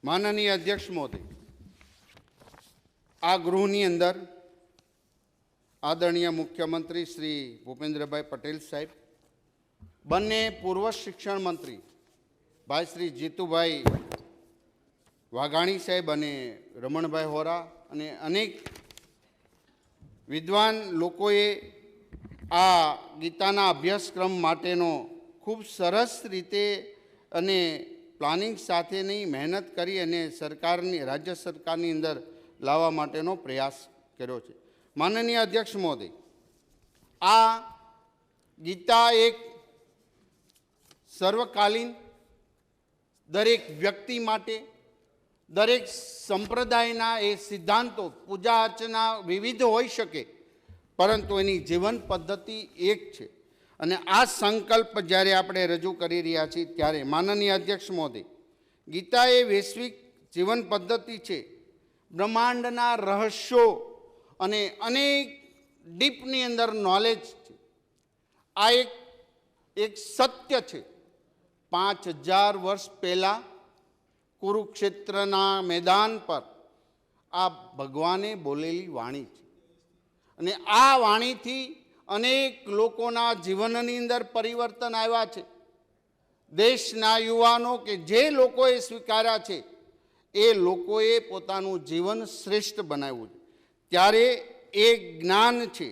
માનનીય અધ્યક્ષ મહોદય, આ ગૃહની અંદર આદરણીય મુખ્યમંત્રી શ્રી ભૂપેન્દ્રભાઈ પટેલ સાહેબ, બંને પૂર્વ શિક્ષણ મંત્રી ભાઈ શ્રી જીતુભાઈ વાઘાણી સાહેબ અને રમણભાઈ હોરા અને અનેક વિદ્વાન લોકોએ આ ગીતાના અભ્યાસક્રમ માટેનો ખૂબ સરસ રીતે અને પ્લાનિંગ સાથેની મહેનત કરી અને સરકારની રાજ્ય સરકારની અંદર લાવવા માટેનો પ્રયાસ કર્યો છે. માનનીય અધ્યક્ષ મહોદય, આ ગીતા એક સર્વકાલીન દરેક વ્યક્તિ માટે, દરેક સંપ્રદાયના એ સિદ્ધાંતો પૂજા અર્ચના વિવિધ હોઈ શકે, પરંતુ એની જીવન પદ્ધતિ એક છે. અને આ સંકલ્પ જ્યારે આપણે રજૂ કરી રહ્યા છીએ ત્યારે માનનીય અધ્યક્ષ મહોદય, ગીતા એ વૈશ્વિક જીવન પદ્ધતિ છે. બ્રહ્માંડના રહસ્યો અને અનેક ડીપની અંદર નોલેજ છે. આ એક સત્ય છે. 5000 વર્ષ પહેલાં કુરુક્ષેત્રના મેદાન પર આ ભગવાને બોલેલી વાણી છે. અને આ વાણીથી અનેક લોકોના જીવનની અંદર પરિવર્તન આવ્યા છે. દેશના યુવાનો કે જે લોકોએ સ્વીકાર્યા છે એ લોકોએ પોતાનું જીવન શ્રેષ્ઠ બનાવ્યું છે. ત્યારે એ જ્ઞાન છે,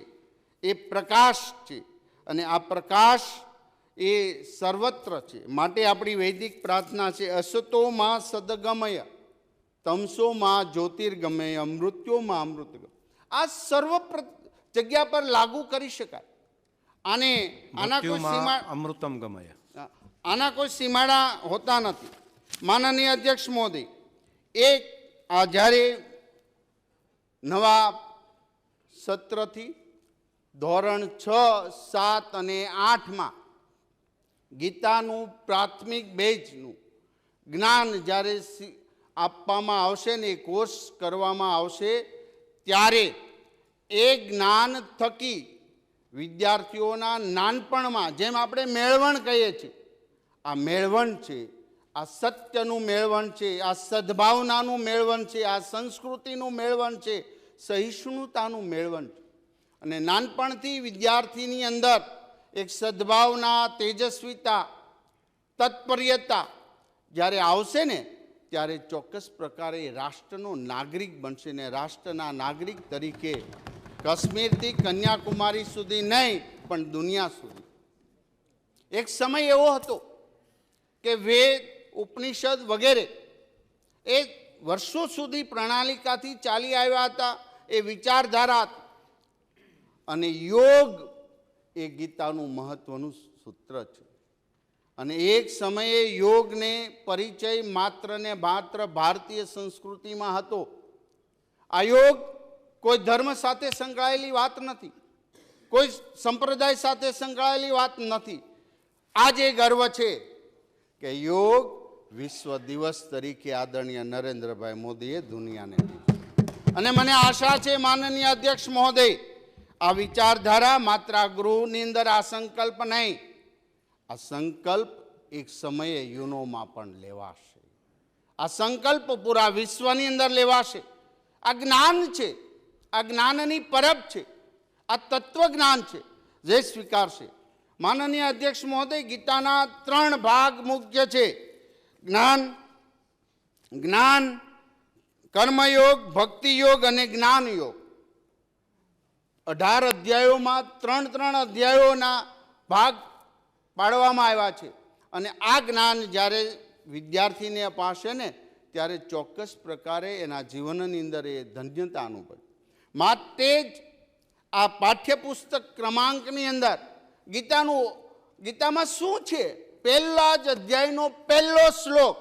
એ પ્રકાશ છે, અને આ પ્રકાશ એ સર્વત્ર છે. માટે આપણી વૈદિક પ્રાર્થના છે, અસતો માં સદગમય તમસો માં જ્યોતિર્ગમય મૃત્યુમાં અમૃતગમ. આ સર્વ જગ્યા પર લાગુ કરી શકાય. આના કોઈ સીમા અમૃતમ ગમય, આના કોઈ સીમાડા હોતા નથી. માનનીય અધ્યક્ષ મહોદય, એક આ જ્યારે નવા સત્રથી ધોરણ 6, 7 અને 8માં ગીતાનું પ્રાથમિક બેઝનું જ્ઞાન જ્યારે આપવામાં આવશે ને કોર્સ કરવામાં આવશે, ત્યારે એ જ્ઞાન થકી વિદ્યાર્થીઓના નાનપણમાં, જેમ આપણે મેળવણ કહીએ છીએ, આ મેળવણ છે, આ સત્યનું મેળવણ છે, આ સદ્ભાવનાનું મેળવણ છે, આ સંસ્કૃતિનું મેળવણ છે, સહિષ્ણુતાનું મેળવણ છે. અને નાનપણથી વિદ્યાર્થીની અંદર એક સદ્ભાવના, તેજસ્વીતા, તત્પર્યતા જ્યારે આવશે ને, ત્યારે ચોક્કસ પ્રકારે રાષ્ટ્રનો નાગરિક બનશે. ને રાષ્ટ્રના નાગરિક તરીકે કાશ્મીરથી કન્યાકુમારી સુધી નહીં, પણ દુનિયા સુધી. એક સમય એવો હતો કે વેદ, ઉપનિષદ વગેરે એ વર્ષો સુધી પ્રણાલિકાથી ચાલી આવ્યા હતા, એ વિચારધારા હતી. અને યોગ એ ગીતાનું મહત્વનું સૂત્ર છે. અને એક સમયે યોગને પરિચય માત્ર ને માત્ર ભારતીય સંસ્કૃતિમાં હતો. આ યોગ કોઈ ધર્મ સાથે સંકળાયેલી વાત નથી, કોઈ સંપ્રદાય સાથે સંકળાયેલી વાત નથી. આ જે ગર્વ છે કે યોગ વિશ્વ દિવસ તરીકે આદરણીય નરેન્દ્રભાઈ મોદીએ દુનિયાને દીધું. અને મને આશા છે માનનીય અધ્યક્ષ મહોદય, આ વિચારધારા માત્ર આ ગૃહની અંદર આ સંકલ્પ નહીં, આ સંકલ્પ એક સમયે યુનોમાં પણ લેવાશે. આ સંકલ્પ પૂરા વિશ્વની અંદર લેવાશે. આ જ્ઞાન છે, આ જ્ઞાનની પરબ છે, આ તત્વજ્ઞાન છે, જે સ્વીકારશે. માનનીય અધ્યક્ષ મહોદય, ગીતાના 3 ભાગ મુખ્ય છે: જ્ઞાન, કર્મયોગ, ભક્તિયોગ અને જ્ઞાનયોગ. 18 અધ્યાયોમાં 3 અધ્યાયોના ભાગ પાડવામાં આવ્યા છે. અને આ જ્ઞાન જ્યારે વિદ્યાર્થીને અપાશે ને, ત્યારે ચોક્કસ પ્રકારે એના જીવનની અંદર એ ધન્યતા અનુભવે. માટે જ આ પાઠ્યપુસ્તક ક્રમાંકની અંદર ગીતામાં શું છે? પહેલા જ અધ્યાયનો પહેલો શ્લોક,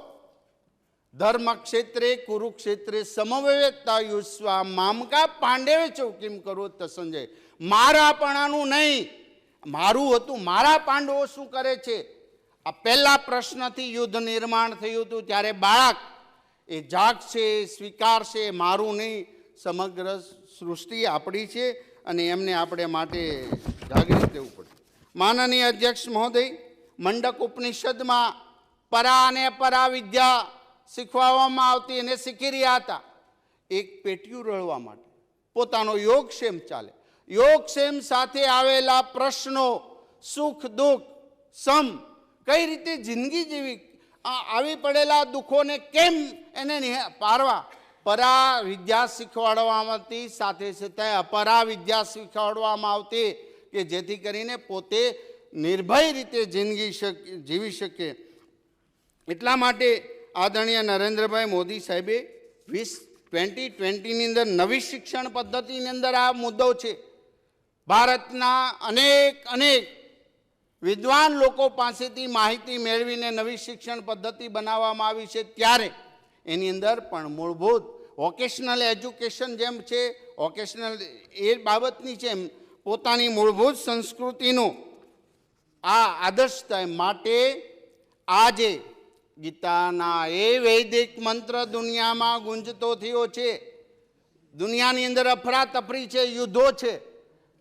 ધર્મક્ષેત્રે કુરુક્ષેત્રે સમવેતા યુષ્વા મામકા પાંડવે ચૌકીમ કરો ત સંજય. મારાપણાનું નહીં, મારું હતું, મારા પાંડવો શું કરે છે? આ પહેલા પ્રશ્નથી યુદ્ધ નિર્માણ થયું હતું, ત્યારે બાળક એ જાગશે, સ્વીકારશે, મારું નહીં, સમગ્ર સૃષ્ટિ આપણી છે અને એમને આપણે માટે જાગૃત રહેવું પડે. માનનીય અધ્યક્ષ મહોદય, મંડક ઉપનિષદમાં પરા અને પરા વિદ્યા શીખવાડવામાં આવતી એને શીખી રહ્યા હતા. એક પેટીયું રળવા માટે પોતાનો યોગક્ષેમ ચાલે. યોગક્ષેમ સાથે આવેલા પ્રશ્નો, સુખ દુઃખ, સમ, કઈ રીતે જિંદગી જીવી, આવી પડેલા દુઃખોને કેમ એને પારવા, પરા વિદ્યા શીખવાડવામાં આવતી, સાથે સાથે અપરા વિદ્યા શીખવાડવામાં આવતી કે જેથી કરીને પોતે નિર્ભય રીતે જિંદગી જીવી શકે. એટલા માટે આદરણીય નરેન્દ્રભાઈ મોદી સાહેબે 2020ની અંદર નવી શિક્ષણ પદ્ધતિની અંદર આ મુદ્દો છે. ભારતના અનેક વિદ્વાન લોકો પાસેથી માહિતી મેળવીને નવી શિક્ષણ પદ્ધતિ બનાવવામાં આવી છે. ત્યારે એની અંદર પણ મૂળભૂત વોકેશનલ એજ્યુકેશન જેમ છે, વોકેશનલ એ બાબતની છે, પોતાની મૂળભૂત સંસ્કૃતિનું આ આદર્શ થાય માટે આજે ગીતાના એ વૈદિક મંત્ર દુનિયામાં ગુંજતો થયો છે. દુનિયાની અંદર અફરાતફરી છે, યુદ્ધો છે,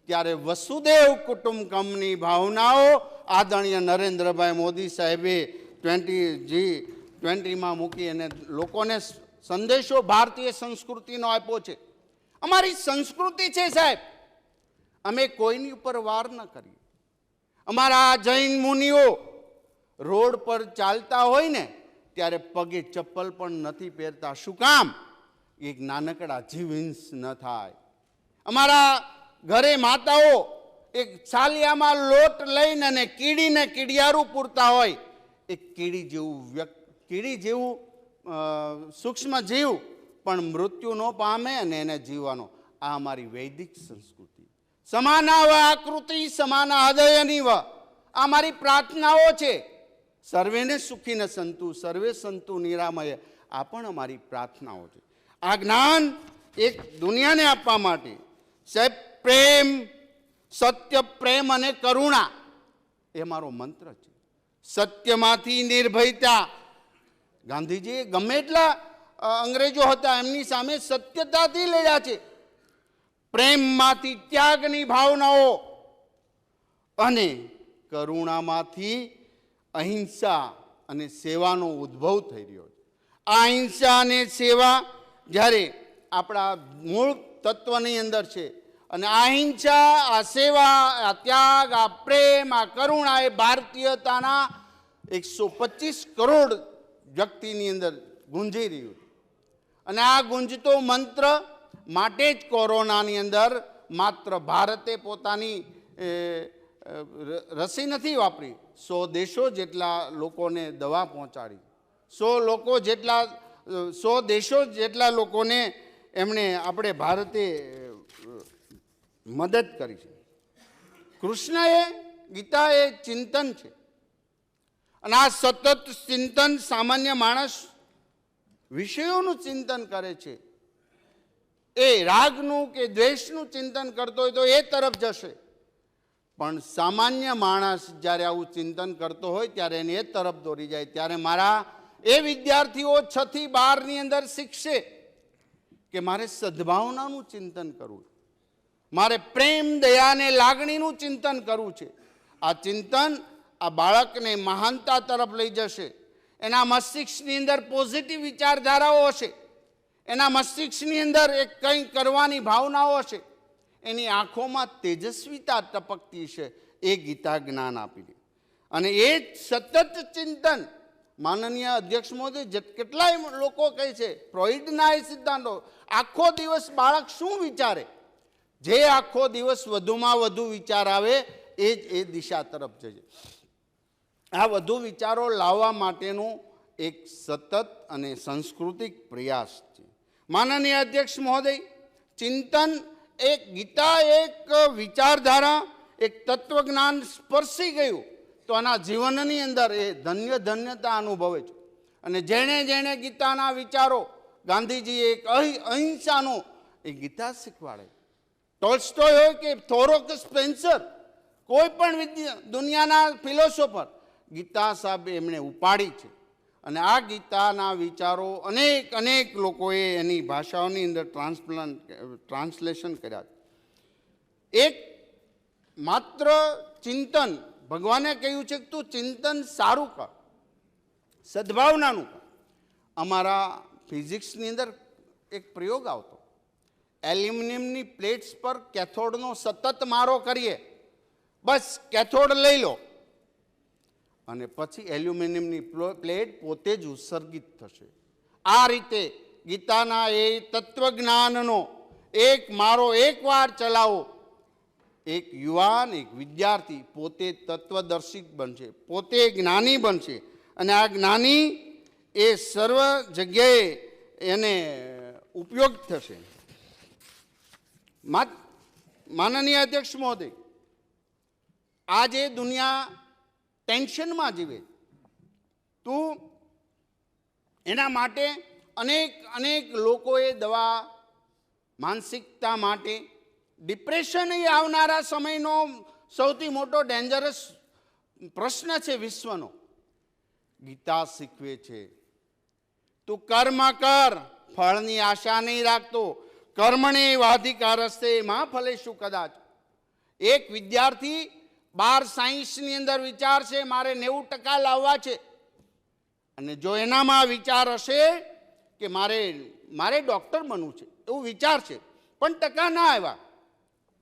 ત્યારે વસુદેવ કુટુંબકમની ભાવનાઓ આદરણીય નરેન્દ્રભાઈ મોદી સાહેબે 20G20માં મૂકી અને લોકોને સંદેશો ભારતીય સંસ્કૃતિનો આપ્યો છે. અમારી સંસ્કૃતિ છે સાહેબ, અમે કોઈની ઉપર વાર ન કરીએ. અમારા જૈન મુનિઓ રોડ પર ચાલતા હોય ને ત્યારે પગે ચપ્પલ પણ નથી પહેરતા. શું કામ? એક નાનકડા જીવહિંસ ન થાય. અમારા ઘરે માતાઓ એક છાલિયામાં લોટ લઈને અને કીડીને કીડિયારું પૂરતા હોય. એક કીડી જેવું સૂક્ષ્મ જીવ પણ મૃત્યુ ન પામે અને એને જીવવાનો. આ અમારી વૈદિક સંસ્કૃતિ. સમાના આકૃતિ સમાના હૃદયની વ, આ મારી પ્રાર્થનાઓ છે. સર્વેને સુખીને સંતુ, સર્વે સંતુ નિરામય, આ પણ અમારી પ્રાર્થનાઓ છે. આ જ્ઞાન એક દુનિયાને આપવા માટે સાહેબ પ્રેમ, સત્ય, પ્રેમ અને કરુણા એ મારો મંત્ર છે. સત્યમાંથી નિર્ભયતા. ગાંધીજીએ ગમે એટલા અંગ્રેજો હતા એમની સામે સત્યતાથી લડ્યા છે. પ્રેમમાંથી ત્યાગની ભાવનાઓ અને કરુણામાંથી અહિંસા અને સેવાનો ઉદ્ભવ થઈ રહ્યો છે. આ અહિંસા અને સેવા જ્યારે આપણા મૂળ તત્વની અંદર છે અને આ અહિંસા, આ સેવા, આ ત્યાગ, આ પ્રેમ, આ કરુણા એ ભારતીયતાના 125 કરોડ વ્યક્તિની અંદર ગુંજી રહ્યું છે. અને આ ગુંજતો મંત્ર માટે જ કોરોનાની અંદર માત્ર ભારતે પોતાની રસી નથી વાપરી, 100 દેશો જેટલા લોકોને દવા પહોંચાડી, 100 દેશો જેટલા લોકોને એમણે આપણે ભારતે મદદ કરી છે. કૃષ્ણ એ ગીતા એ ચિંતન છે અને આ સતત ચિંતન સામાન્ય માણસ વિષયોનું ચિંતન કરે છે. એ રાગનું કે દ્વેષનું ચિંતન કરતો હોય તો એ તરફ જશે, પણ સામાન્ય માણસ જ્યારે આવું ચિંતન કરતો હોય ત્યારે એને એ તરફ દોરી જાય. ત્યારે મારા એ વિદ્યાર્થીઓ 6 થી 12ની અંદર શીખશે કે મારે સદ્ભાવનાનું ચિંતન કરવું, મારે પ્રેમ, દયા અને લાગણીનું ચિંતન કરવું છે. આ ચિંતન આ બાળકને મહાનતા તરફ લઈ જશે. એના મસ્તિષ્કની અંદર પોઝિટિવ વિચારધારાઓ હશે, એના મસ્તિષ્કની અંદર એક કંઈ કરવાની ભાવનાઓ હશે, એની આંખોમાં તેજસ્વીતા ટપકતી છે. એ ગીતા જ્ઞાન આપી દે. અને એ સતત ચિંતન માનનીય અધ્યક્ષ મોદી કેટલાય લોકો કહે છે, ફ્રોઈડના એ સિદ્ધાંતો, આખો દિવસ બાળક શું વિચારે, જે આખો દિવસ વધુમાં વધુ વિચાર આવે એ જ એ દિશા તરફ જશે. આ વધુ વિચારો લાવવા માટેનું એક સતત અને સાંસ્કૃતિક પ્રયાસ છે. માનનીય અધ્યક્ષ મહોદય, ચિંતન એક ગીતા, એક વિચારધારા, એક તત્વજ્ઞાન સ્પર્શી ગયું તો આના જીવનની અંદર એ ધન્યતા અનુભવે છે. અને જેણે જેણે ગીતાના વિચારો, ગાંધીજીએ એક અહિંસાનું એ ગીતા શીખવાડે. ટોલ્સ્ટોય હોય કે થોરો કે સ્પેન્સર, કોઈ પણ દુનિયાના ફિલોસોફર, ગીતા સાહેબ એમણે ઉપાડી છે. અને આ ગીતાના વિચારો અનેક લોકોએ એની ભાષાઓની અંદર ટ્રાન્સલેશન કર્યા છે. એક માત્ર ચિંતન, ભગવાને કહ્યું છે કે તું ચિંતન સારું કર, સદ્ભાવનાનું કર. અમારા ફિઝિક્સની અંદર એક પ્રયોગ આવતો, એલ્યુમિનિયમની પ્લેટ્સ પર કેથોડનો સતત મારો કરીએ, બસ કેથોડ લઈ લો અને પછી એલ્યુમિનિયમની પ્લેટ પોતે જ ઉત્સર્ગિત થશે. આ રીતે ગીતાના એ તત્વજ્ઞાનનો એક મારો એકવાર ચલાવો, એક યુવાન, એક વિદ્યાર્થી પોતે તત્વદર્શિક બનશે, પોતે જ્ઞાની બનશે અને આ જ્ઞાની એ સર્વ જગ્યાએ એને ઉપયોગ થશે. માનનીય અધ્યક્ષ મહોદય, આજે દુનિયા ટેન્શનમાં જીવે, તો એના માટે અનેક લોકોએ દવા, માનસિકતા માટે, ડિપ્રેશન એ આવનારા સમયનો સૌથી મોટો ડેન્જરસ પ્રશ્ન છે વિશ્વનો. ગીતા શીખવે છે તું કર્મ કર, ફળની આશા નહીં રાખતો, કર્મણે વાધિકારસ્તે માં ફલેશું કદાચ. એક વિદ્યાર્થી 12 સાયન્સની અંદર વિચાર છે મારે 90% લાવવા છે, અને જો એનામાં વિચાર હશે કે મારે ડૉક્ટર બનવું છે એવું વિચાર છે, પણ ટકા ના આવ્યા,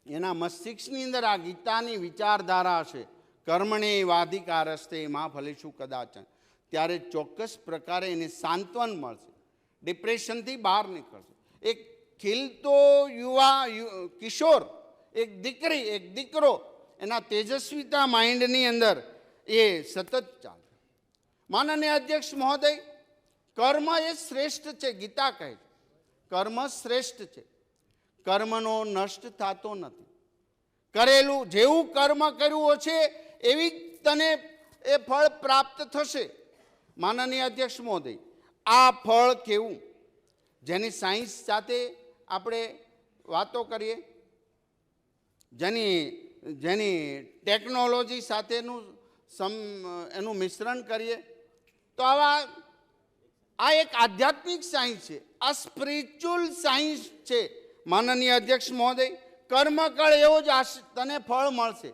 એના મસ્તિષ્કની અંદર આ ગીતાની વિચારધારા હશે, કર્મણે વાધિકારસ્તે માં ફલેશું કદાચ, ત્યારે ચોક્કસ પ્રકારે એને સાંત્વન મળશે, ડિપ્રેશનથી બહાર નીકળશે. એક ખીલતો યુવા કિશોર, એક દીકરી, એક દીકરો, એના તેજસ્વીતા માઇન્ડની અંદર એ સતત ચાલે. માનનીય અધ્યક્ષ મહોદય, કર્મ એ શ્રેષ્ઠ છે. ગીતા કહે છે કર્મ શ્રેષ્ઠ છે, કર્મનો નષ્ટ થતો નથી. કરેલું જેવું કર્મ કર્યું છે એવી તને એ ફળ પ્રાપ્ત થશે. માનનીય અધ્યક્ષ મહોદય, આ ફળ કેવું, જેની સાયન્સ સાથે આપણે વાતો કરીએ, જેની ટેકનોલોજી સાથેનું એનું મિશ્રણ કરીએ, તો આ એક આધ્યાત્મિક સાયન્સ છે, આ સ્પિરિચ્યુઅલ સાયન્સ છે. માનનીય અધ્યક્ષ મહોદય, કર્મ કર એવો જ તને ફળ મળશે.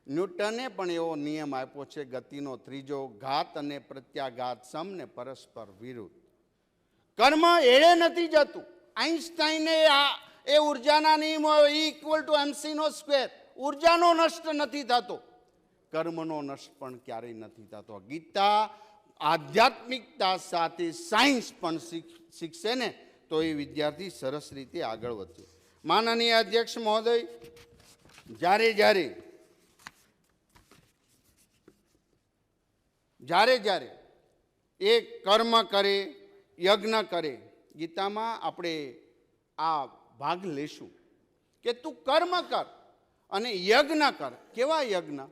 ન્યૂટને પણ એવો નિયમ આપ્યો છે, ગતિનો ત્રીજો, ઘાત અને પ્રત્યાઘાત સમને પરસ્પર વિરુદ્ધ. કર્મ એળે નથી જતું. આઈન્સ્ટાઈને એ ઉર્જાના નિયમો E=mc², ઉર્જાનો નષ્ટ નથી થતો, કર્મનો નષ્ટ પણ ક્યારેય નથી થતો. ગીતા આધ્યાત્મિકતા સાથે સાયન્સ પણ શીખશે ને તો એ વિદ્યાર્થી સરસ રીતે આગળ વધશે. માનનીય અધ્યક્ષ મહોદય, જ્યારે એ કર્મ કરે, યજ્ઞ કરે, ગીતામાં આપણે આ ભાગ લેશું કે તું કર્મ કર અને યજ્ઞ કર. કેવા યજ્ઞ?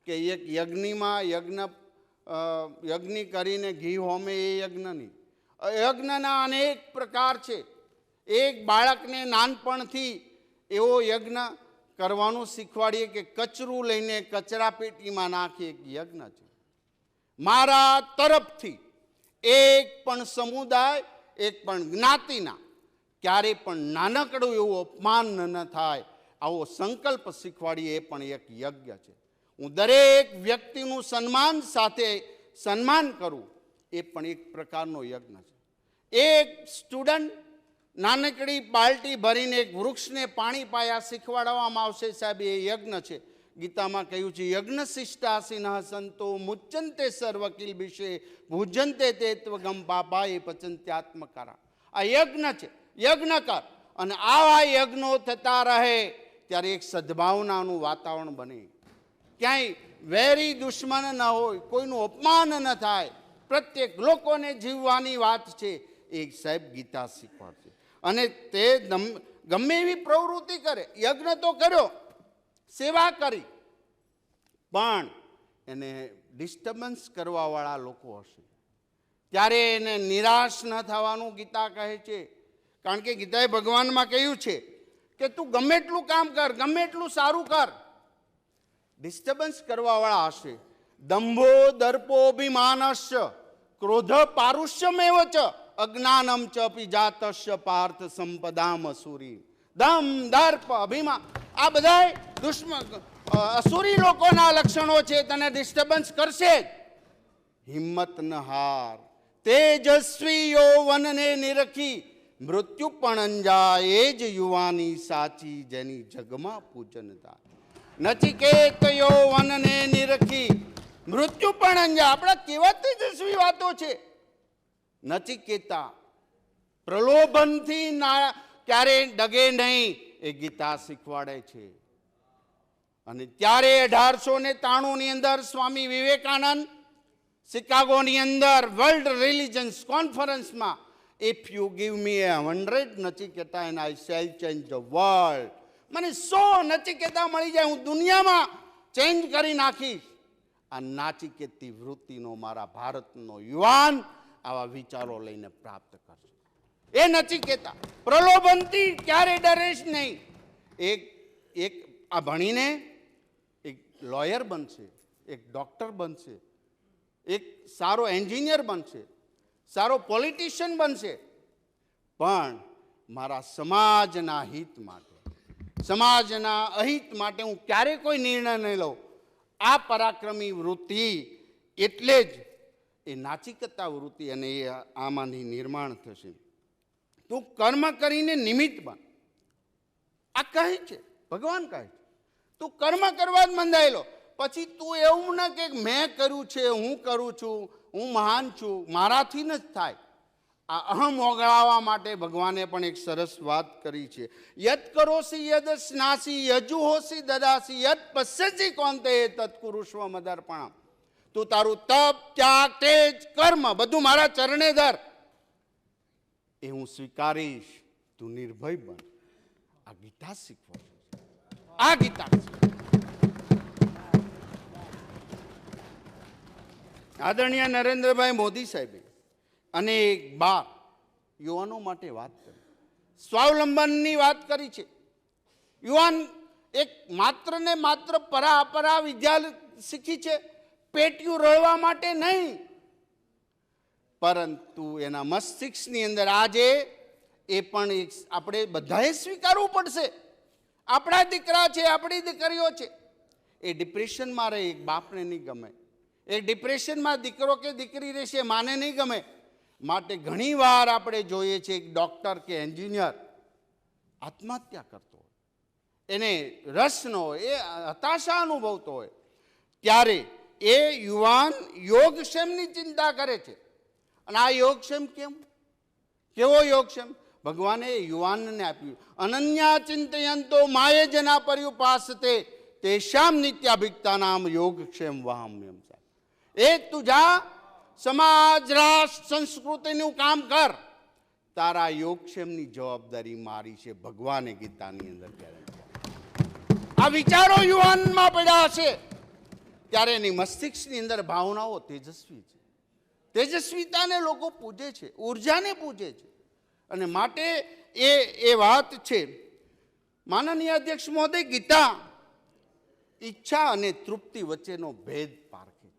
કે એક યજ્ઞ કરીને ઘી હોમે એ યજ્ઞ નહીં. યજ્ઞના અનેક પ્રકાર છે. એક બાળકને નાનપણથી એવો યજ્ઞ કરવાનું શીખવાડીએ કે કચરું લઈને કચરા પેટીમાં નાખીએ, એક યજ્ઞ છે. મારા તરફથી એક પણ સમુદાય, એક પણ જ્ઞાતિના ક્યારેય પણ નાનકડું એવું અપમાન ન થાય આવો સંકલ્પ શીખવાડીએ, એ પણ એક યજ્ઞ છે. હું દરેક વ્યક્તિનું સન્માન સાથે સન્માન કરું, એ પણ એક પ્રકારનો યજ્ઞ છે. એક સ્ટુડન્ટ નાનકડી બાલટી ભરીને એક વૃક્ષને પાણી પાયા શીખવાડવામાં આવશે, સાહેબ એ યજ્ઞ છે. ગીતામાં કહ્યું છે યજ્ઞ શિષ્ટાસિનઃ સંતો મુચ્યંતે સર્વકિલ વિશે ભુજંતે તેત્વગમ પાપા એ પચંત્યાત્મકારા. આ યજ્ઞ છે, યજ્ઞ કર. અને આવા યજ્ઞો થતા રહે ત્યારે એક સદભાવનાનું વાતાવરણ બને, ક્યાંય વેરી દુશ્મન ન હોય, કોઈનું અપમાન ન થાય, પ્રત્યેક લોકોને જીવવાની વાત છે એ સાહેબ ગીતા શીખવાડશે. અને તે ગમે એવી પ્રવૃત્તિ કરે, યજ્ઞ તો કર્યો, સેવા કરી, પણ એને ડિસ્ટર્બન્સ કરવાવાળા લોકો હશે ત્યારે એને નિરાશ ન થવાનું ગીતા કહે છે. કારણ કે ગીતાએ ભગવાનમાં કહ્યું છે કે તું ગમે એટલું કામ કર, ગમે એટલું સારું કર, ડિસ્ટર્બન્સ કરવાવાળા હશે. દંભો દર્પોભિમાનસ્ય ક્રોધ પારુષ્યમેવ ચ અજ્ઞાનમ ચ અપિજાતસ્ય પાર્થ સંપદામ અસુરી. દમ, દર્પ, અભિમાન, આ બધા અસુરી લોકોના લક્ષણો છે, તને ડિસ્ટર્બન્સ કરશે જ. હિંમત ન હાર, તેજસ્વી યૌવનને નિરખી મૃત્યુ પણ અંજાય, એ જ યુવાની સાચી જેની જગમાં પૂજન થાય. નચિકેત યૌવનને નિરખી મૃત્યુ પણ અંજાય. આપણા કેવા તેજસ્વી વાતો છે. નચિકેતા પ્રલોભનથી ક્યારે ડગે નહીં, એ ગીતા શીખવાડે છે. અને ત્યારે 1893 ની અંદર સ્વામી વિવેકાનંદ શિકાગોની અંદર વર્લ્ડ રિલિજન્સ કોન્ફરન્સમાં, if you give me 100 Nachiketa and I shell change the world, મને 100 નચિકેતા મળી જાય, હું દુનિયામાં ચેન્જ કરી નાખીશ. આ નાચિકેતી વૃત્તિનો મારા ભારતનો યુવાન આવા વિચારો લઈને પ્રાપ્ત કરશે. એ નચિકેતા પ્રલોભનથી ક્યારે ડરેશ નહીં. એક આ ભણીને એક લોયર બનશે, એક ડૉક્ટર બનશે, એક સારો એન્જિનિયર બનશે, સારો પોલિટિશિયન બનશે, પણ મારા સમાજના હિત માટે, સમાજના અહિત માટે હું ક્યારે કોઈ નિર્ણય નહીં લઉં. આ પરાક્રમી વૃત્તિ એટલે જ એ નાચિકતા વૃત્તિ, અને એ આમાંથી નિર્માણ થશે. તું કર્મ કરીને નિમિત્ત બન. આ કહે છે, ભગવાન કહે છે તું કર્મ કરવા જ બંધાયેલો. પછી તું એવું ના કે મેં કર્યું છે, હું કરું છું, હું મહાન છું, મારાથી ન જ થાય. આ અહમ ઓગળાવવા માટે ભગવાને પણ એક સરસ વાત કરી છે. યદ કરોસી યદ સ્નાસી યજુહોસી દદાસી યદ પશ્યસી કોંતે તત્કુરુષ્વ મદર્પણમ. તું તારું તપ, ત્યાગ, તેજ, કર્મ બધું મારા ચરણે ધર, એ હું સ્વીકારીશ. તું નિર્ભય બન. આ ગીતા શીખવો. આ ગીતા આદરણીય નરેન્દ્રભાઈ મોદી સાહેબે અનેક બાર યુવાનો માટે વાત કરી, સ્વાવલંબનની વાત કરી છે. યુવાન એક માત્ર ને માત્ર પરા વિદ્યા શીખી છે, પેટિયું રળવા માટે નહીં, પરંતુ એના મસ્તિષ્કની અંદર આજે એ પણ એક આપણે બધાએ સ્વીકારવું પડશે. આપણા દીકરા છે, આપણી દીકરીઓ છે, એ ડિપ્રેશનમાં રહે, એક બાપને નહીં ગમે. એ ડિપ્રેશનમાં દીકરો કે દીકરી રહેશે, માને નહીં ગમે. માટે ઘણી વાર આપણે જોઈએ છીએ એક ડૉક્ટર કે એન્જિનિયર આત્મહત્યા કરતો હોય, એને રસ ન હોય, એ હતાશા અનુભવતો હોય, ત્યારે એ યુવાન યોગક્ષેમની ચિંતા કરે છે. અને આ યોગક્ષેમ કેવો યોગક્ષેમ ભગવાને યુવાનને આપ્યું. અનન્યા ચિંતયંતો માયે જના પર્યુપાસતે તેષામ નિત્યાભિક્તાનામ યોગક્ષેમ વહામ્યમ. એ તુજા સમાજ, રાષ્ટ્ર, સંસ્કૃતિનું કામ કર, તારા યોગક્ષેમની જવાબદારી મારી છે. ભગવાને ગીતાની અંદર કહ્યું. આ વિચારો યુવાનમાં પડ્યા હશે ત્યારે એની મસ્તિષ્કની અંદર ભાવનાઓ તેજસ્વી છે. તેજસ્વીતાને લોકો પૂજે છે, ઉર્જાને પૂજે છે. અને માટે એ વાત છે. માનનીય અધ્યક્ષ મહોદય, ગીતા ઈચ્છા અને તૃપ્તિ વચ્ચેનો ભેદ પારખે છે.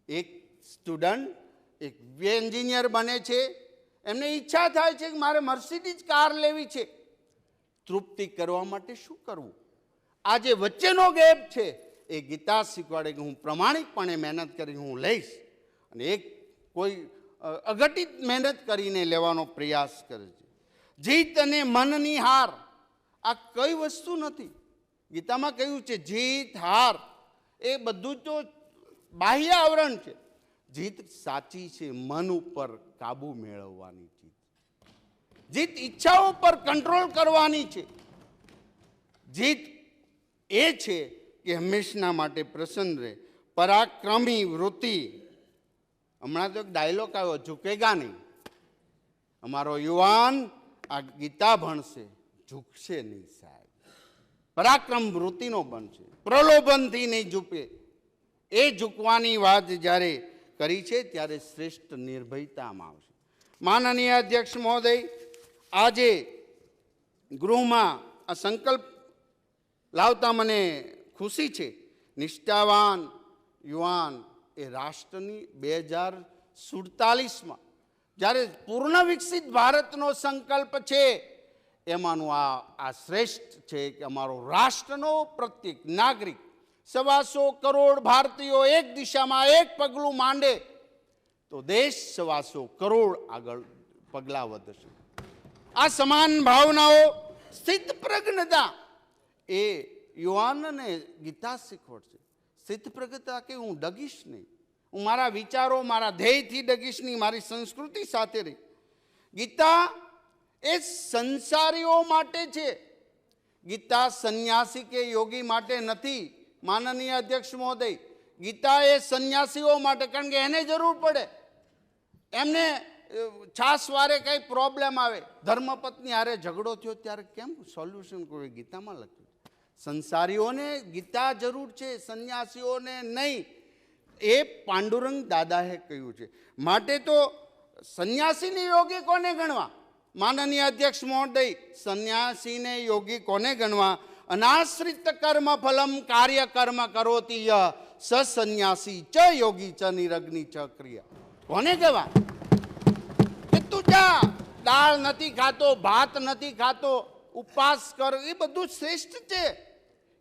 એક સ્ટુડન્ટ, એક એન્જિનિયર બને છે, એમને ઈચ્છા થાય છે કે મારે મર્સિડીઝ કાર લેવી છે. તૃપ્તિ કરવા માટે શું કરવું? આ જે વચ્ચેનો ગેપ છે એ ગીતા શીખવાડે કે હું પ્રમાણિકપણે મહેનત કરી હું લઈશ, અને એક કોઈ અઘટિત મહેનત કરીને લેવાનો પ્રયાસ કરે છે. જીત અને મનની હાર આ કઈ વસ્તુ નથી. ગીતામાં કહ્યું છે જીત હાર એ બધું તો બાહ્ય આવરણ છે. જીત સાચી છે મન ઉપર કાબુ મેળવવાની જીત. જીત ઈચ્છાઓ પર કંટ્રોલ કરવાની છે. જીત એ છે કે હંમેશના માટે પ્રસન્ન રહે. પરાક્રમી વૃત્તિ. હમણાં તો એક ડાયલોગ આવ્યો, ઝૂકેગા નહીં. અમારો યુવાન આ ગીતા ભણશે, ઝૂકશે નહીં સાહેબ. પરાક્રમ વૃત્તિનો બનશે, પ્રલોભનથી નહીં ઝૂકે. એ ઝૂકવાની વાત જ્યારે કરી છે ત્યારે શ્રેષ્ઠ નિર્ભયતામાં આવશે. માનનીય અધ્યક્ષ મહોદય, આજે ગૃહમાં આ સંકલ્પ લાવતા મને ખુશી છે. નિષ્ઠાવાન યુવાન એ રાષ્ટ્રની 2047માં જ્યારે પૂર્ણ વિકસિત ભારતનો સંકલ્પ છે એમાંનું આ શ્રેષ્ઠ છે કે અમારો રાષ્ટ્રનો પ્રત્યેક નાગરિક 125 કરોડ ભારતીયો એક દિશામાં એક પગલું માંડે તો દેશ 125 કરોડ આગળ પગલાં વધશે. આ સમાન ભાવનાઓ, સ્થિતપ્રજ્ઞતા એ યુવાનને ગીતા શીખવડશે. સ્થિતપ્રજ્ઞતા કે હું ડગીશ નહીં, હું મારા વિચારો, મારા ધ્યેયથી ડગીશ નહીં, મારી સંસ્કૃતિ સાથે રહી. ગીતા એ સંસારીઓ માટે છે. ગીતા સંન્યાસી કે યોગી માટે નથી. માનનીય અધ્યક્ષ મહોદય, ગીતા એ સંન્યાસીઓ માટે, કારણ કે એને જરૂર પડે. એમને છાસવારે કંઈ પ્રોબ્લેમ આવે, ધર્મપત્ની હારે ઝઘડો થયો ત્યારે કેમ સોલ્યુશન કોઈ ગીતામાં લખ્યું. સંસારીઓને ગીતા જરૂર છે, સંન્યાસીઓને નહીં. એ પાંડુરંગ દાદાએ કહ્યું છે. માટે તો સંન્યાસીને યોગી કોને ગણવા? માનનીય અધ્યક્ષ મહોદય, સંન્યાસીને યોગી કોને ગણવા? અનાશ્રિત કર્મ ફલમ કાર્ય કર્મ કરોતિ ય સ સંન્યાસી ચ યોગી ચ નિરગ્નિ ચ ક્રિયા. કોને કહેવા? કે તું જા, દાળ નથી ખાતો, ભાત નથી ખાતો, ઉપવાસ કર, એ બધું શ્રેષ્ઠ છે.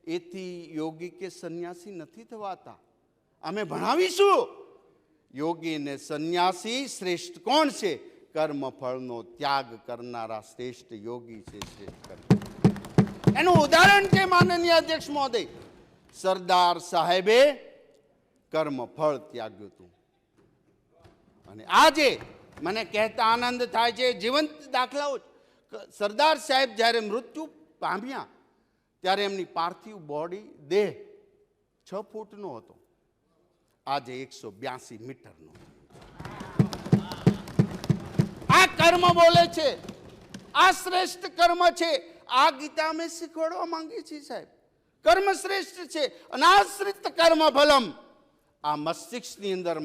એથી યોગી કે સંન્યાસી નથી થવાતા. અમે ભણાવીશું. યોગી ને સંન્યાસી શ્રેષ્ઠ કોણ છે? કર્મફળનો ત્યાગ કરનારા શ્રેષ્ઠ યોગી છે, શ્રેષ્ઠ. એનું ઉદાહરણ છે માનનીય અધ્યક્ષ મહોદય, સરદાર સાહેબે કર્મફળ ત્યાગ્યું હતું. અને આજે મને કહેતા આનંદ થાય છે, જીવંત દાખલાઓ. સરદાર સાહેબ જ્યારે મૃત્યુ પામ્યા ત્યારે એમની પાર્થિવ બોડી, દેહ 6 ફૂટનો હતો, આજે 182 મીટરનો. આ કર્મ બોલે છે, આ શ્રેષ્ઠ કર્મ છે. આ ગીતા અમે શીખવાડવા માંગીએ છીએ સાહેબ. કર્મ શ્રેષ્ઠ છે, અનાશ્રિત કર્મ ફલમ. આ મસ્તિષ્કની અંદર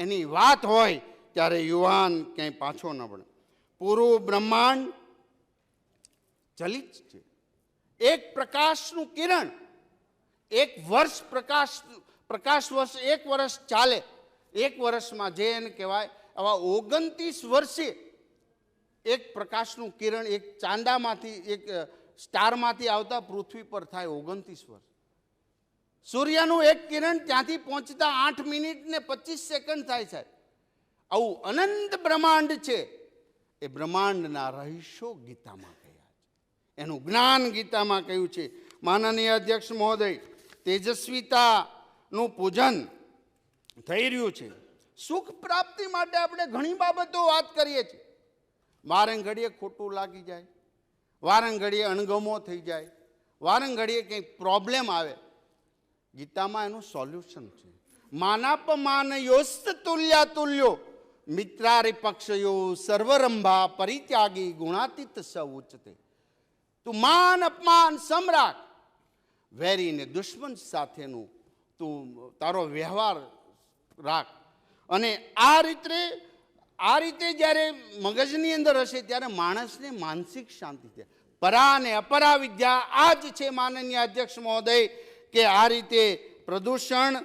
એની વાત હોય ત્યારે યુવાન ક્યાંય પાછો ન પડે. પૂરું બ્રહ્માંડ ચલિત છે. એક પ્રકાશનું કિરણ, એક વર્ષ પ્રકાશ વર્ષ, 1 વર્ષ ચાલે. 1 વર્ષમાં જે એને કહેવાય, આવા 29 વર્ષે એક પ્રકાશનું કિરણ એક ચાંદામાંથી, એક સ્ટારમાંથી આવતા પૃથ્વી પર થાય 29 વર્ષ. સૂર્યનું એક કિરણ ત્યાંથી પહોંચતા 8 મિનિટ ને 25 સેકન્ડ થાય સાહેબ. આવું અનંત બ્રહ્માંડ છે. એ બ્રહ્માંડના રહસ્યો ગીતામાં કહ્યા છે, એનું જ્ઞાન ગીતામાં કહ્યું છે. માનનીય અધ્યક્ષ મહોદય, તેજસ્વીતાનું પૂજન થઈ રહ્યું છે. સુખ પ્રાપ્તિ માટે આપણે ઘણી બાબતો વાત કરીએ છીએ. વારંઘડીએ ખોટું લાગી જાય, વારંઘડીએ અણગમો થઈ જાય, વારંઘડીએ કંઈક પ્રોબ્લેમ આવે. ગીતામાં એનું સોલ્યુશન છે. માનાપમાન યોસ્ત તુલ્યા તુલ્યો મિત્રારિ પક્ષયો સર્વરંભા પરિત્યાગી ગુણાતીત સ ઉચ્ચતે. તું માન અપમાન સમ્રાટ, વેરીને દુશ્મન સાથેનું તું તારો વ્યવહાર રાખ. અને આ રીતે જ્યારે મગજની અંદર હશે ત્યારે માણસને માનસિક શાંતિ છે. પરા અને અપરા વિદ્યા આ જ છે માનનીય અધ્યક્ષ મહોદય, કે આ રીતે પ્રદૂષણ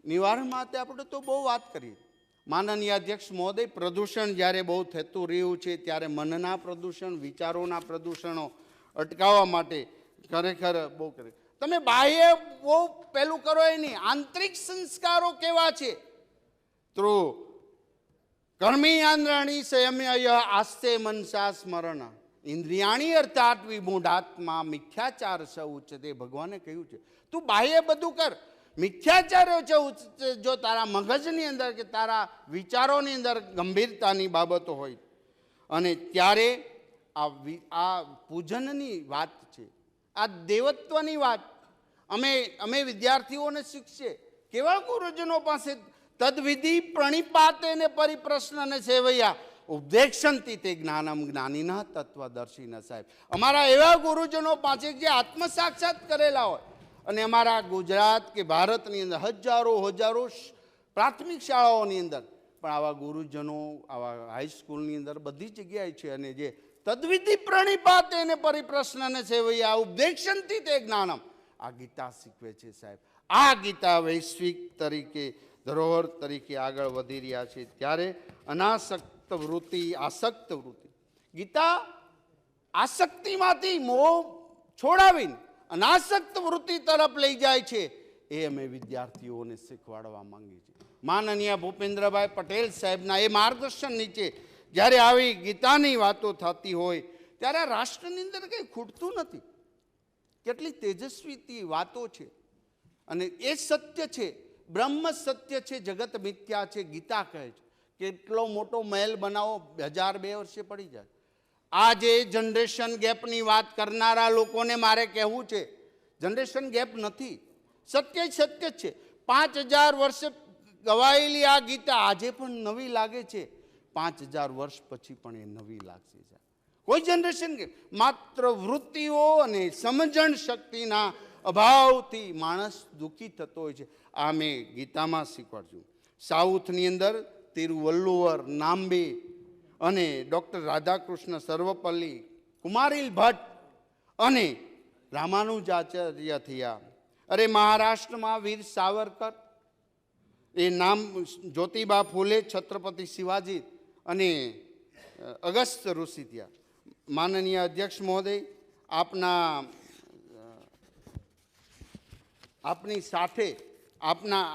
નિવારણ માટે આપણે તો બહુ વાત કરીએ. માનનીય અધ્યક્ષ મહોદય, પ્રદૂષણ જ્યારે બહુ થતું રહ્યું છે ત્યારે મનના પ્રદૂષણ, વિચારોના પ્રદૂષણો અટકાવવા માટે ખરેખર બહુ કરે. તમે બાહ્ય બહુ પેલું કરો એ નહીં, આંતરિક સંસ્કારો કેવા છે? તો કર્મી આંદ્રાણી સંયમ્ય આસ્તે મનસા સ્મરણ ઇન્દ્રિયાણી અર્થાત વિમૂઢાત્મા મિથ્યાચાર સ ઉચ્ચતે. ભગવાને કહ્યું છે તું બાહ્ય બધું કર, મિથ્યાચાર છે જો તારા મગજની અંદર કે તારા વિચારોની અંદર ગંભીરતાની બાબતો હોય. અને ત્યારે આ પૂજનની વાત છે, આ દેવત્વની વાત. અમે વિદ્યાર્થીઓને શીખશે કેવા ગુરુજનો પાસે તદ્વિધિ પ્રણિપાતે ને પરિપ્રશ્ન ને સેવૈયા ઉપદેશંતિ તે જ્ઞાનમ જ્ઞાનીના તત્વદર્શીન. સાહેબ, અમારા એવા ગુરુજનો પાસે જે આત્મ સાક્ષાત કરેલા હોય. અને અમારા ગુજરાત કે ભારતની અંદર હજારો પ્રાથમિક શાળાઓની અંદર પણ આવા ગુરુજનો, આવા હાઈસ્કૂલની અંદર બધી જગ્યાએ છે. અને જે તદ્વિધિ પ્રણિપાતે ને પરિપ્રશ્ન ને સેવૈયા ઉપદેશંતિ તે જ્ઞાનમ, આ ગીતા શીખવે છે સાહેબ. આ ગીતા વૈશ્વિક તરીકે, ધરોહર તરીકે આગળ વધી રહ્યા છે. ત્યારે અનાસક્ત વૃત્તિ, આસક્ત વૃત્તિ, ગીતા આસક્તિમાંથી મોહ છોડાવીને અનાસક્ત વૃત્તિ તરફ લઈ જાય છે. એ અમે વિદ્યાર્થીઓને શીખવાડવા માંગીએ છીએ. માનનીય ભૂપેન્દ્રભાઈ પટેલ સાહેબના એ માર્ગદર્શન નીચે જ્યારે આવી ગીતાની વાતો થતી હોય ત્યારે આ રાષ્ટ્રની અંદર કંઈ ખૂટતું નથી. કેટલી તેજસ્વી વાતો છે અને એ સત્ય છે, બ્રહ્મ સત્ય છે, જગત મિથ્યા છે. ગીતા કહે છે કેટલો મોટો મહેલ બનાવો 1000-2 વર્ષે પડી જાય. આજે જનરેશન ગેપની વાત કરનારા લોકોને મારે કહેવું છે, જનરેશન ગેપ નથી, સત્ય સત્ય છે. 5000 વર્ષે ગવાયેલી આ ગીતા આજે પણ નવી લાગે છે, 5000 વર્ષ પછી પણ એ નવી લાગશે. કોઈ જનરેશન ગેપ, માત્ર વૃત્તિઓ અને સમજણ શક્તિના અભાવથી માણસ દુઃખી થતો હોય છે. આ મેં ગીતામાં શીખવાડ્યું. સાઉથની અંદર તિરુવલ્લુવર નામ્બે અને ડૉક્ટર રાધાકૃષ્ણ સર્વપલ્લી, કુમારીલ ભટ્ટ અને રામાનુજાચાર્ય થયા. અરે મહારાષ્ટ્રમાં વીર સાવરકર, એ નામ જ્યોતિબા ફૂલે, છત્રપતિ શિવાજી અને અગસ્ત ઋષિ થયા. માનનીય અધ્યક્ષ મહોદય, આપની સાથે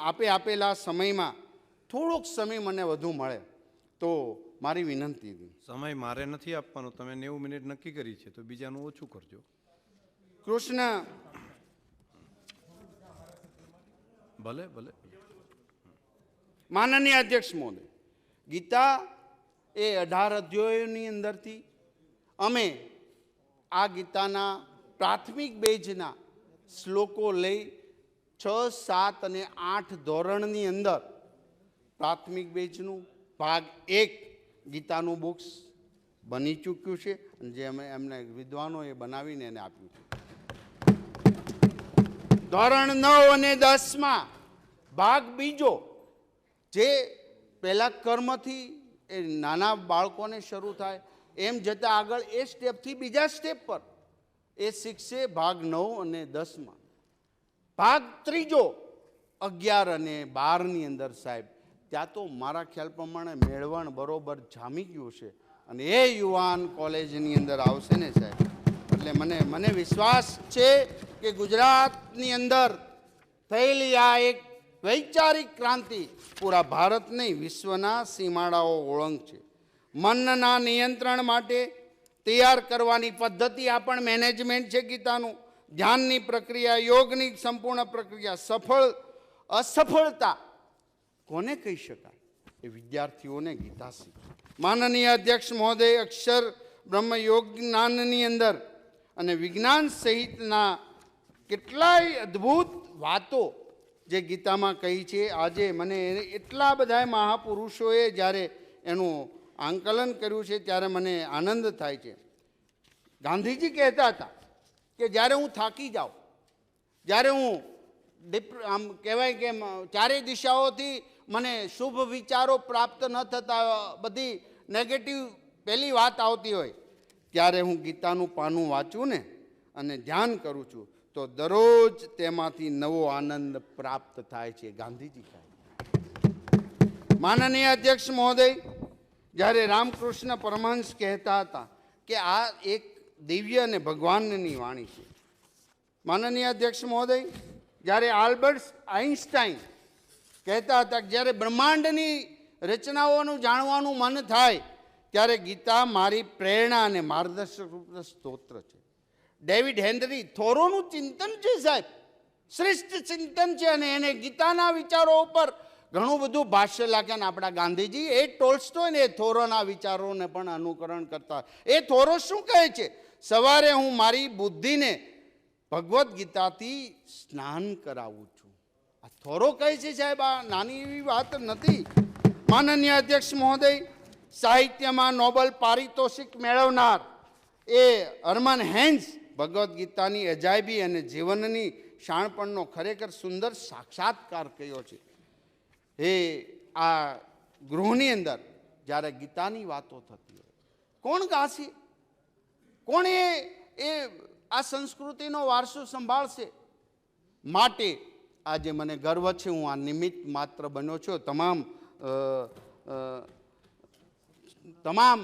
આપે આપેલા સમયમાં થોડોક સમય મને વધુ મળે તો મારી વિનંતી હતી. સમય મારે નથી આપવાનો, તમે 90 મિનિટ નક્કી કરી છે તો બીજાનું ઓછું કરજો. કૃષ્ણ ભલે ભલે. માનનીય અધ્યક્ષ મહોદય, ગીતા એ 18 અધ્યાયોની અંદરથી અમે આ ગીતાના પ્રાથમિક બેઝના શ્લોકો લઈ 6, 7 અને 8 ધોરણની અંદર પ્રાથમિક બેઝનું ભાગ 1 ગીતાનું બુક્સ બની ચૂક્યું છે અને જે અમે એમને વિદ્વાનોએ બનાવીને એને આપ્યું છે. ધોરણ 9 અને 10માં ભાગ બીજો, જે પહેલા કર્મથી એ નાના બાળકોને શરૂ થાય એમ જતાં આગળ એ સ્ટેપથી બીજા સ્ટેપ પર એ શીખશે ભાગ 9 અને 10માં. ભાગ ત્રીજો 11 અને 12ની અંદર સાહેબ, ત્યાં તો મારા ખ્યાલ પ્રમાણે મેળવણ બરોબર જામી ગયું છે અને એ યુવાન કોલેજની અંદર આવશે ને સાહેબ, એટલે મને વિશ્વાસ છે કે ગુજરાતની અંદર થયેલી આ એક વૈચારિક ક્રાંતિ પૂરા ભારત નહીં, વિશ્વના સીમાડાઓ ઓળંગ છે. મનના નિયંત્રણ માટે તૈયાર કરવાની પદ્ધતિ આ પણ મેનેજમેન્ટ છે ગીતાનું. ધ્યાનની પ્રક્રિયા, યોગની સંપૂર્ણ પ્રક્રિયા, અસફળતા કોને કહી શકાય? એ વિદ્યાર્થીઓને ગીતા શીખે. માનનીય અધ્યક્ષ મહોદય, અક્ષર બ્રહ્મ યોગ જ્ઞાનની અંદર અને વિજ્ઞાન સહિતના કેટલાય અદ્ભુત વાતો જે ગીતામાં કહી છે. આજે મને એટલા બધા મહાપુરુષોએ જ્યારે એનું આંકલન કર્યું છે ત્યારે મને આનંદ થાય છે. ગાંધીજી કહેતા હતા કે જ્યારે હું થાકી જાઉં, જ્યારે હું આમ કહેવાય કે ચારેય દિશાઓથી મને શુભ વિચારો પ્રાપ્ત ન થતા, બધી નેગેટિવ પહેલી વાત આવતી હોય, ત્યારે હું ગીતાનું પાનું વાંચું ને અને ધ્યાન કરું છું તો દરરોજ તેમાંથી નવો આનંદ પ્રાપ્ત થાય છે. ગાંધીજી કહે. માનનીય અધ્યક્ષ મહોદય, જ્યારે રામકૃષ્ણ પરમહંસ કહેતા હતા કે આ એક દિવ્ય અને ભગવાનની વાણી છે. માનનીય અધ્યક્ષ મહોદય, જ્યારે આલ્બર્ટ આઇન્સ્ટાઈન કહેતા હતા કે જ્યારે બ્રહ્માંડની રચનાઓનું જાણવાનું મન થાય ત્યારે ગીતા મારી પ્રેરણા અને માર્ગદર્શક સ્તોત્ર છે. ડેવિડ હેનરી થોરોનું ચિંતન છે સાહેબ, શ્રેષ્ઠ ચિંતન છે અને એને ગીતાના વિચારો ઉપર ઘણું બધું ભાષ્ય લાગ્યા. આપણા ગાંધીજી એ ટોલ્સ્ટોય ને એ થોરોના વિચારોને પણ અનુકરણ કરતા. એ થોરો શું કહે છે? સવારે હું મારી બુદ્ધિને ભગવદ્ ગીતાથી સ્નાન કરાવું છું. આ થોરો કહે છે સાહેબ, આ નાની એવી વાત નથી. માનનીય અધ્યક્ષ મહોદય, સાહિત્યમાં નોબેલ પારિતોષિક મેળવનાર એ હરમન હેન્સ ભગવદ્ ગીતાની અજાયબી અને જીવનની શાણપણનો ખરેખર સુંદર સાક્ષાત્કાર કર્યો છે. એ આ ગૃહની અંદર જ્યારે ગીતાની વાતો થતી હોય, કોણ ગાશે? કોણ એ આ સંસ્કૃતિનો વારસો સંભાળશે? માટે આજે મને ગર્વ છે, હું આ નિમિત્ત માત્ર બન્યો છું. તમામ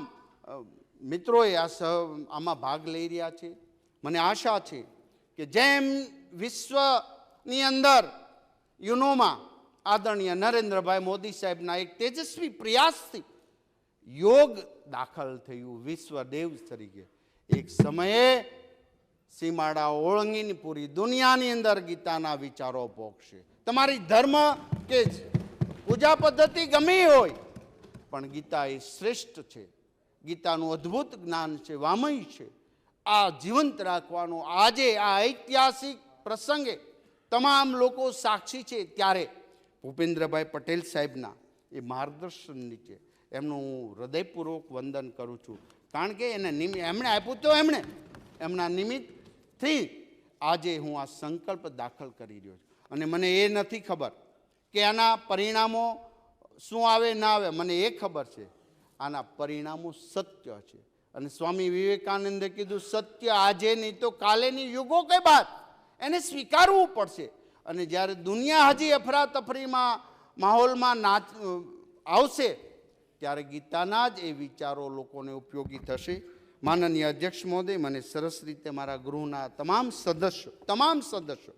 મિત્રોએ આમાં ભાગ લઈ રહ્યા છે. મને આશા છે કે જેમ વિશ્વની અંદર યુનોમાં આદરણીય નરેન્દ્રભાઈ મોદી સાહેબના એક તેજસ્વી પ્રયાસથી યોગ દાખલ થયું વિશ્વ દેવ તરીકે. એક સમયે સીમાડા ઓળંગીને પૂરી દુનિયાની અંદર ગીતાના વિચારો પોકશે. તમારી ધર્મ કે પૂજા પદ્ધતિ ગમે હોય, પણ ગીતા એ શ્રેષ્ઠ છે. ગીતાનું અદ્ભુત જ્ઞાન છે, વામય છે. આ જીવંત રાખવાનો આજે આ ઐતિહાસિક પ્રસંગે તમામ લોકો સાક્ષી છે. ત્યારે ભૂપેન્દ્રભાઈ પટેલ સાહેબના એ માર્ગદર્શન નીચે એમનું હું હૃદયપૂર્વક વંદન કરું છું. કારણ કે એમણે આપ્યું તો એમના નિમિત્તથી આજે હું આ સંકલ્પ દાખલ કરી રહ્યો છું. અને મને એ નથી ખબર કે આના પરિણામો શું આવે ના આવે. મને એ ખબર છે આના પરિણામો સત્ય છે. અને સ્વામી વિવેકાનંદે કીધું, સત્ય આજે નહીં તો કાલે નહીં, યુગો કે બાદ એને સ્વીકારવું પડશે. અને જ્યારે દુનિયા હજી અફરાતફરીમાં માહોલમાં આવશે, ત્યારે ગીતાના જ એ વિચારો લોકોને ઉપયોગી થશે. માનનીય અધ્યક્ષ મહોદય, મને સરસ રીતે મારા ગૃહના તમામ સદસ્યો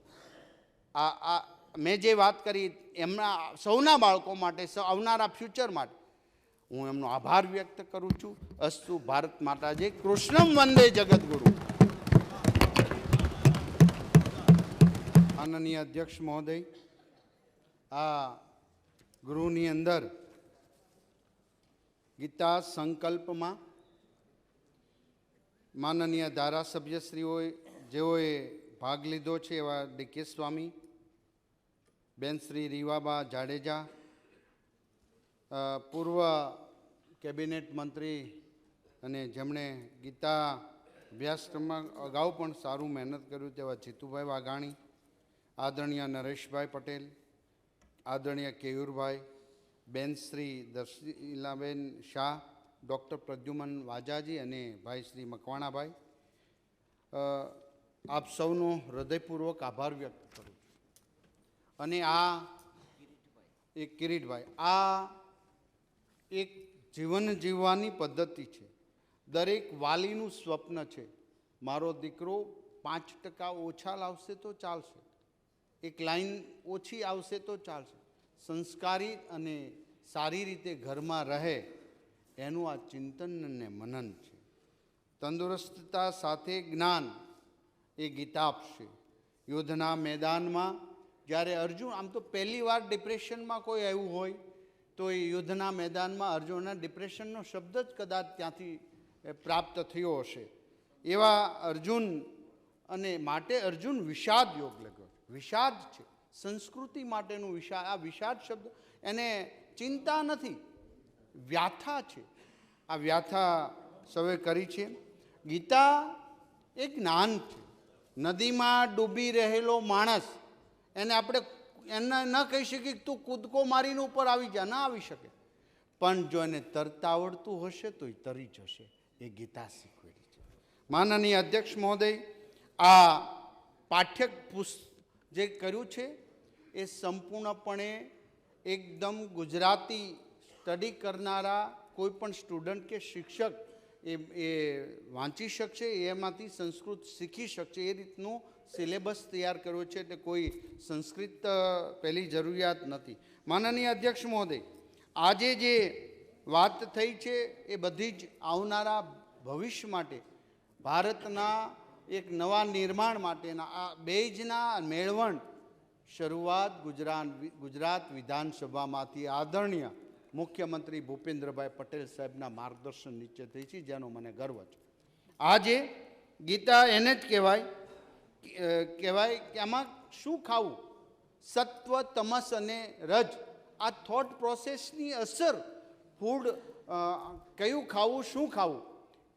આ મેં જે વાત કરી એમના સૌના બાળકો માટે, આવનારા ફ્યુચર માટે હું એમનો આભાર વ્યક્ત કરું છું. અસ્તુ ભારત માતા જય. કૃષ્ણમ વંદે જગદગુરુ. માનનીય અધ્યક્ષ મહોદય, આ ગૃહની અંદર ગીતા સંકલ્પમાં માનનીય ધારાસભ્યશ્રીઓએ જેઓએ ભાગ લીધો છે એવા ડીકે સ્વામી, બેન શ્રી રીવાબા જાડેજા, પૂર્વ કેબિનેટ મંત્રી અને જેમણે ગીતા અભ્યાસક્રમમાં અગાઉ પણ સારું મહેનત કર્યું તેવા જીતુભાઈ વાઘાણી, આદરણીય નરેશભાઈ પટેલ, આદરણીય કેયુરભાઈ, બેન શ્રી દર્શિલાબેન શાહ, ડૉક્ટર પ્રદ્યુમન વાજાજી અને ભાઈ શ્રી મકવાણાભાઈ, આપ સૌનો હૃદયપૂર્વક આભાર વ્યક્ત કરું છું. અને આ એક કિરીટભાઈ, આ એક જીવન જીવવાની પદ્ધતિ છે. દરેક વાલીનું સ્વપ્ન છે, મારો દીકરો 5% ઓછા લાવશે તો ચાલશે, એક લાઈન ઓછી આવશે તો ચાલશે, સંસ્કારી અને સારી રીતે ઘરમાં રહે, એનું આ ચિંતન અને મનન છે. તંદુરસ્તતા સાથે જ્ઞાન એ ગીતા આપશે. યુદ્ધના મેદાનમાં જ્યારે અર્જુન, આમ તો પહેલી વાર ડિપ્રેશનમાં કોઈ આવ્યું હોય તો એ યુદ્ધના મેદાનમાં અર્જુનના ડિપ્રેશનનો શબ્દ જ કદાચ ત્યાંથી પ્રાપ્ત થયો હશે. એવા અર્જુન અને માટે અર્જુન વિષાદ યોગ લખ્યો. વિષાદ છે સંસ્કૃતિ માટેનું વિષાદ. આ વિષાદ શબ્દ એને ચિંતા નથી, વ્યાથા છે. આ વ્યાથા સૌએ કરી છે. ગીતા એ જ્ઞાન છે. નદીમાં ડૂબી રહેલો માણસ, એને આપણે એને ન કહી શકીએ કે તું કૂદકો મારીને ઉપર આવી જા, ના આવી શકે. પણ જો એને તરતા આવડતું હશે તો એ તરી જશે. એ ગીતા શીખવેલી છે. માનનીય અધ્યક્ષ મહોદય, આ પાઠ્યક જે કર્યું છે એ સંપૂર્ણપણે એકદમ ગુજરાતી સ્ટડી કરનારા કોઈ પણ સ્ટુડન્ટ કે શિક્ષક એ વાંચી શકશે, એમાંથી સંસ્કૃત શીખી શકશે. એ રીતનું સિલેબસ તૈયાર કર્યો છે, એટલે કોઈ સંસ્કૃત પહેલી જરૂરિયાત નથી. માનનીય અધ્યક્ષ મહોદય, આજે જે વાત થઈ છે એ બધી જ આવનારા ભવિષ્ય માટે, ભારતના એક નવા નિર્માણ માટેના આ બેજના મેળવણ શરૂઆત ગુજરાત વિધાનસભામાંથી આદરણીય મુખ્યમંત્રી ભૂપેન્દ્રભાઈ પટેલ સાહેબના માર્ગદર્શન નીચે થઈ છે, જેનો મને ગર્વ છે. આજે ગીતા એને જ કહેવાય કે આમાં શું ખાવું, સત્વ, તમસ અને રજ, આ થોટ પ્રોસેસની અસર, ફૂડ કયું ખાવું, શું ખાવું,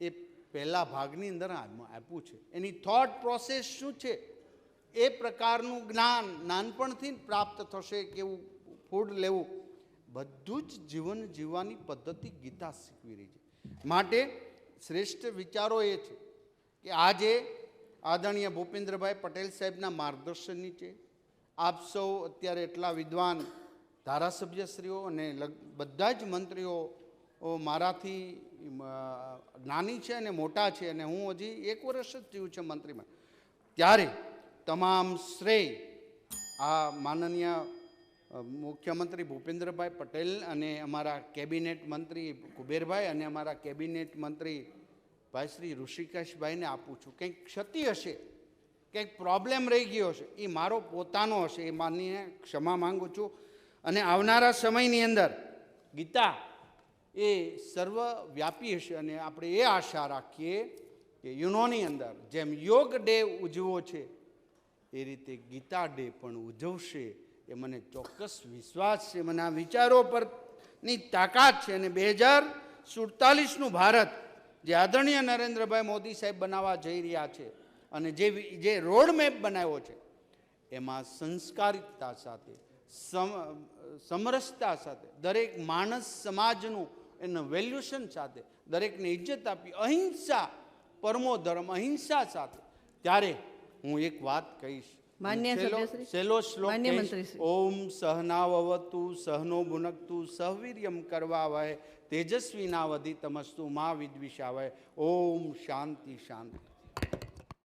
એ પહેલા ભાગની અંદર આપ્યું છે. એની થોટ પ્રોસેસ શું છે એ પ્રકારનું જ્ઞાન નાનપણથી પ્રાપ્ત થશે. કેવું ફૂડ લેવું, બધું જ જીવન જીવવાની પદ્ધતિ ગીતા શીખવી રહી છે. માટે શ્રેષ્ઠ વિચારો એ છે કે આજે આદરણીય ભૂપેન્દ્રભાઈ પટેલ સાહેબના માર્ગદર્શન નીચે આપ સૌ અત્યારે એટલા વિદ્વાન ધારાસભ્યશ્રીઓ અને બધા જ મંત્રીઓ મારાથી જ્ઞાની છે અને મોટા છે, અને હું હજી 1 વર્ષ જ થયું છે મંત્રીમાં, ત્યારે તમામ શ્રેય આ માનનીય મુખ્યમંત્રી ભૂપેન્દ્રભાઈ પટેલ અને અમારા કેબિનેટ મંત્રી કુબેરભાઈ અને અમારા કેબિનેટ મંત્રી ભાઈ શ્રી ઋષિકેશભાઈને આપું છું. કંઈક ક્ષતિ હશે, કંઈક પ્રોબ્લેમ રહી ગયો હશે, એ મારો પોતાનો હશે, એ માનીને ક્ષમા માંગુ છું. અને આવનારા સમયની અંદર ગીતા એ સર્વવ્યાપી હશે અને આપણે એ આશા રાખીએ કે યુનોની અંદર જેમ યોગ ડે ઉજવો છે એ રીતે ગીતા ડે પણ ઉજવશે, એ મને ચોક્કસ વિશ્વાસ છે. મને આ વિચારો પરની તાકાત છે. અને 2047નું ભારત જે આદરણીય નરેન્દ્રભાઈ મોદી સાહેબ બનાવવા જઈ રહ્યા છે અને જે રોડ મેપ બનાવ્યો છે એમાં સંસ્કારિકતા સાથે, સમરસતા સાથે, દરેક માણસ સમાજનું એના વેલ્યુશન સાથે દરેકને ઇજ્જત આપી, અહિંસા પરમો ધર્મ, અહિંસા સાથે, ત્યારે હું એક વાત કહીશ. માન્ય સભ્યશ્રી, સેલો શ્લોક માન્ય કહીશ. મંત્રીશ્રી. ઓમ સહનાવવતુ સહનો ભુનક્તુ સહવીર્યમ કરવાવહે તેજસ્વીનાવધિતમસ્તુ મા વિદ્વિષાવહે. ઓમ શાંતિ શાંતિ.